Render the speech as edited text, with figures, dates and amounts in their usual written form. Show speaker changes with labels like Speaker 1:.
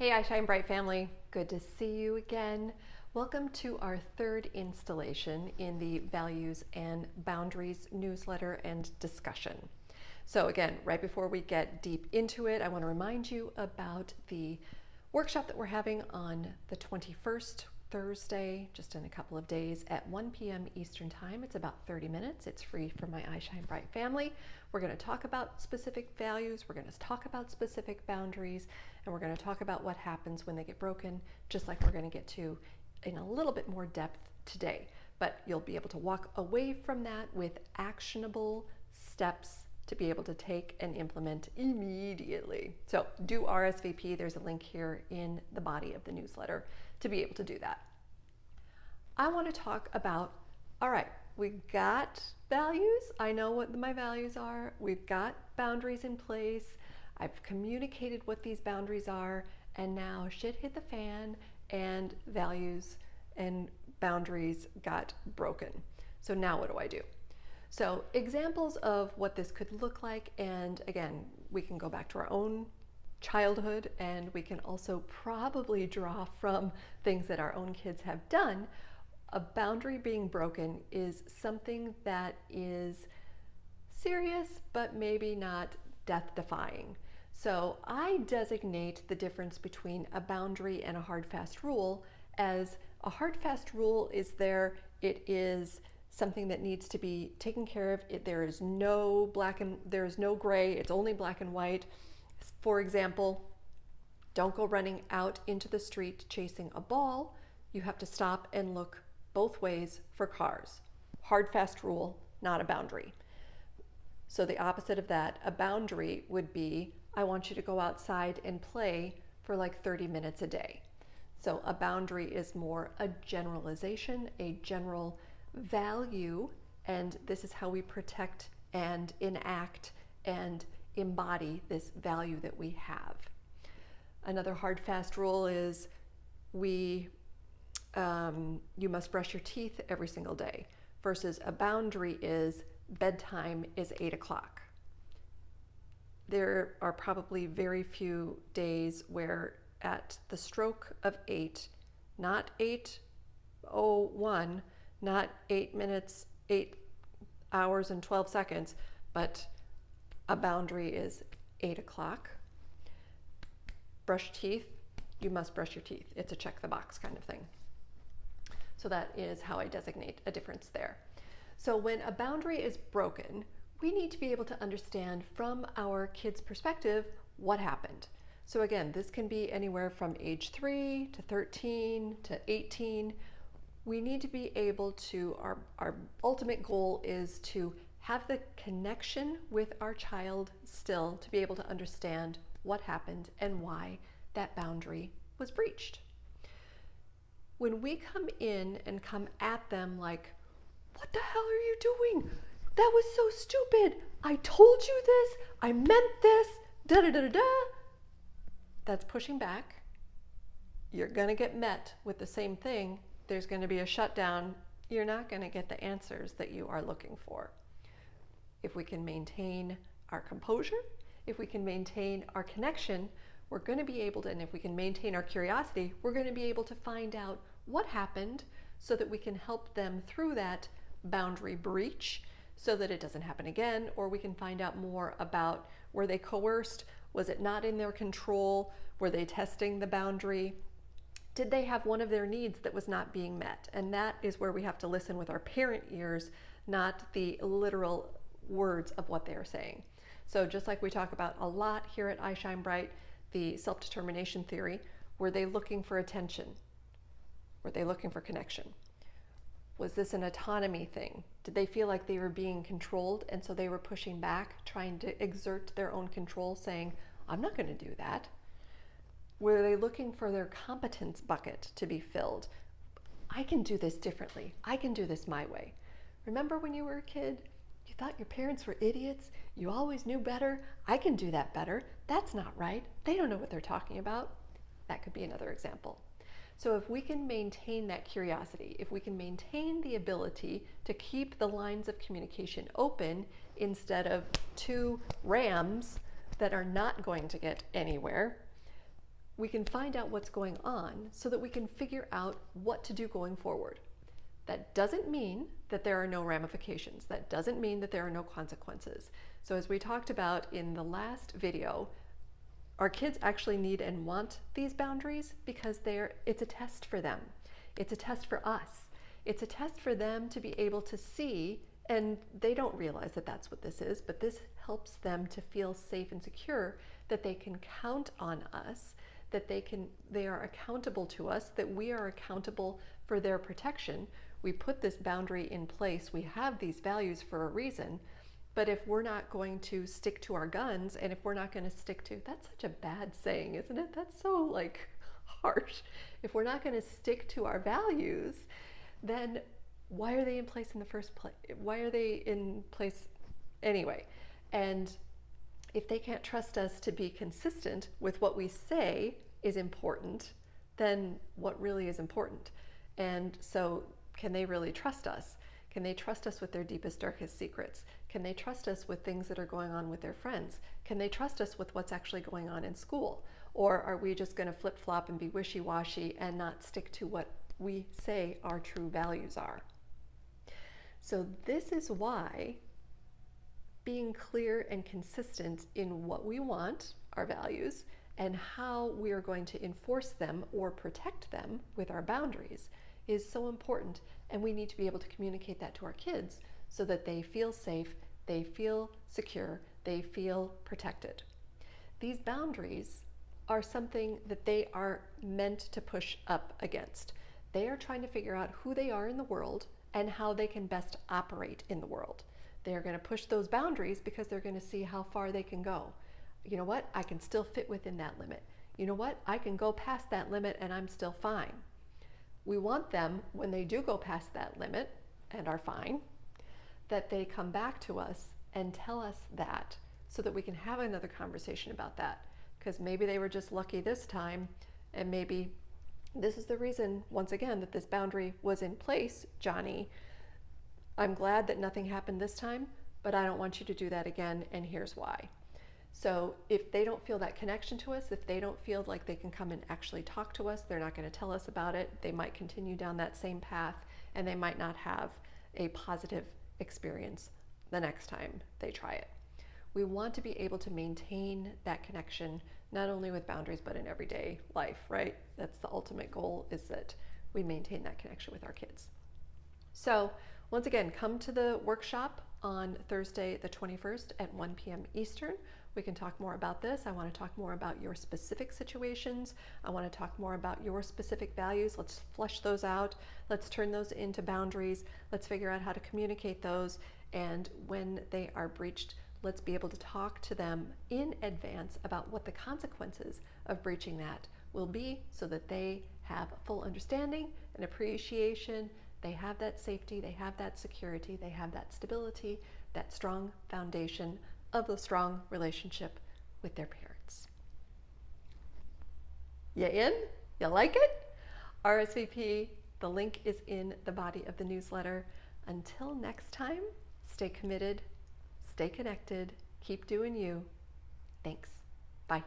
Speaker 1: Hey, I Shine Bright family. Good to see you again. Welcome to our third installation in the Values and Boundaries newsletter and discussion. So again, right before we get deep into it, I want to remind you about the workshop that we're having on the 21st, Thursday, just in a couple of days at 1 p.m. Eastern Time. It's about 30 minutes. It's free for my I Shine Bright family. We're going to talk about specific values, we're going to talk about specific boundaries, and we're going to talk about what happens when they get broken, just like we're going to get to in a little bit more depth today. But you'll be able to walk away from that with actionable steps to be able to take and implement immediately. So do RSVP. There's a link here in the body of the newsletter to be able to do that. I want to talk about, all right, we got values. I know what my values are. We've got boundaries in place. I've communicated what these boundaries are, and now shit hit the fan and values and boundaries got broken. So now what do I do? So examples of what this could look like, and again, we can go back to our own childhood, and we can also probably draw from things that our own kids have done. A boundary being broken is something that is serious, but maybe not death-defying. So I designate the difference between a boundary and a hard, fast rule as a hard, fast rule is there. It is something that needs to be taken care of. There is no gray. It's only black and white. For example, don't go running out into the street chasing a ball. You have to stop and look both ways for cars. Hard, fast rule, not a boundary. So the opposite of that, a boundary would be, I want you to go outside and play for like 30 minutes a day. So a boundary is more a generalization, a general value, and this is how we protect and enact and embody this value that we have. Another hard, fast rule is you must brush your teeth every single day, versus a boundary is bedtime is 8 o'clock. There are probably very few days where at the stroke of 8, not 8:01, not 8 minutes, 8 hours and 12 seconds, but a boundary is 8 o'clock. Brush teeth, you must brush your teeth. It's a check the box kind of thing. So that is how I designate a difference there. So when a boundary is broken, we need to be able to understand from our kids' perspective what happened. So again, this can be anywhere from age 3 to 13 to 18. We need to be able to, our ultimate goal is to have the connection with our child still to be able to understand what happened and why that boundary was breached. When we come in and come at them like, what the hell are you doing? That was so stupid. I told you this. I meant this. Da da da da da. That's pushing back. You're going to get met with the same thing. There's going to be a shutdown. You're not going to get the answers that you are looking for. If we can maintain our composure, if we can maintain our connection, we're going to be able to, and if we can maintain our curiosity, we're going to be able to find out what happened so that we can help them through that boundary breach so that it doesn't happen again, or we can find out more about, were they coerced? Was it not in their control? Were they testing the boundary? Did they have one of their needs that was not being met? And that is where we have to listen with our parent ears, not the literal words of what they are saying. So just like we talk about a lot here at I Shine Bright, the self-determination theory, were they looking for attention? Were they looking for connection? Was this an autonomy thing? Did they feel like they were being controlled and so they were pushing back, trying to exert their own control, saying, I'm not going to do that? Were they looking for their competence bucket to be filled? I can do this differently. I can do this my way. Remember when you were a kid? You thought your parents were idiots? You always knew better? I can do that better. That's not right. They don't know what they're talking about. That could be another example. So if we can maintain that curiosity, if we can maintain the ability to keep the lines of communication open instead of two rams that are not going to get anywhere, we can find out what's going on so that we can figure out what to do going forward. That doesn't mean that there are no ramifications. That doesn't mean that there are no consequences. So as we talked about in the last video, our kids actually need and want these boundaries because it's a test for them. It's a test for us. It's a test for them to be able to see, and they don't realize that that's what this is, but this helps them to feel safe and secure, that they can count on us, that they are accountable to us, that we are accountable for their protection. We put this boundary in place. We have these values for a reason. But if we're not going to stick to our guns, and if we're not going to stick to, that's such a bad saying, isn't it? That's so harsh. If we're not going to stick to our values, then why are they in place in the first place? Why are they in place anyway? And if they can't trust us to be consistent with what we say is important, then what really is important? And so can they really trust us? Can they trust us with their deepest, darkest secrets? Can they trust us with things that are going on with their friends? Can they trust us with what's actually going on in school? Or are we just going to flip-flop and be wishy-washy and not stick to what we say our true values are? So this is why being clear and consistent in what we want, our values, and how we are going to enforce them or protect them with our boundaries is so important, and we need to be able to communicate that to our kids so that they feel safe, they feel secure, they feel protected. These boundaries are something that they are meant to push up against. They are trying to figure out who they are in the world and how they can best operate in the world. They are going to push those boundaries because they're going to see how far they can go. You know what? I can still fit within that limit. You know what? I can go past that limit and I'm still fine. We want them, when they do go past that limit and are fine, that they come back to us and tell us that so that we can have another conversation about that. Because maybe they were just lucky this time, and maybe this is the reason, once again, that this boundary was in place, Johnny. I'm glad that nothing happened this time, but I don't want you to do that again, and here's why. So if they don't feel that connection to us, if they don't feel like they can come and actually talk to us, they're not going to tell us about it, they might continue down that same path, and they might not have a positive experience the next time they try it. We want to be able to maintain that connection, not only with boundaries, but in everyday life, right? That's the ultimate goal, is that we maintain that connection with our kids. So once again, come to the workshop on Thursday the 21st at 1 p.m. Eastern. We can talk more about this. I want to talk more about your specific situations. I want to talk more about your specific values. Let's flesh those out. Let's turn those into boundaries. Let's figure out how to communicate those. And when they are breached, let's be able to talk to them in advance about what the consequences of breaching that will be, so that they have a full understanding and appreciation. They have that safety, they have that security, they have that stability, that strong foundation of a strong relationship with their parents. You in? You like it? RSVP, the link is in the body of the newsletter. Until next time, stay committed, stay connected, keep doing you. Thanks. Bye.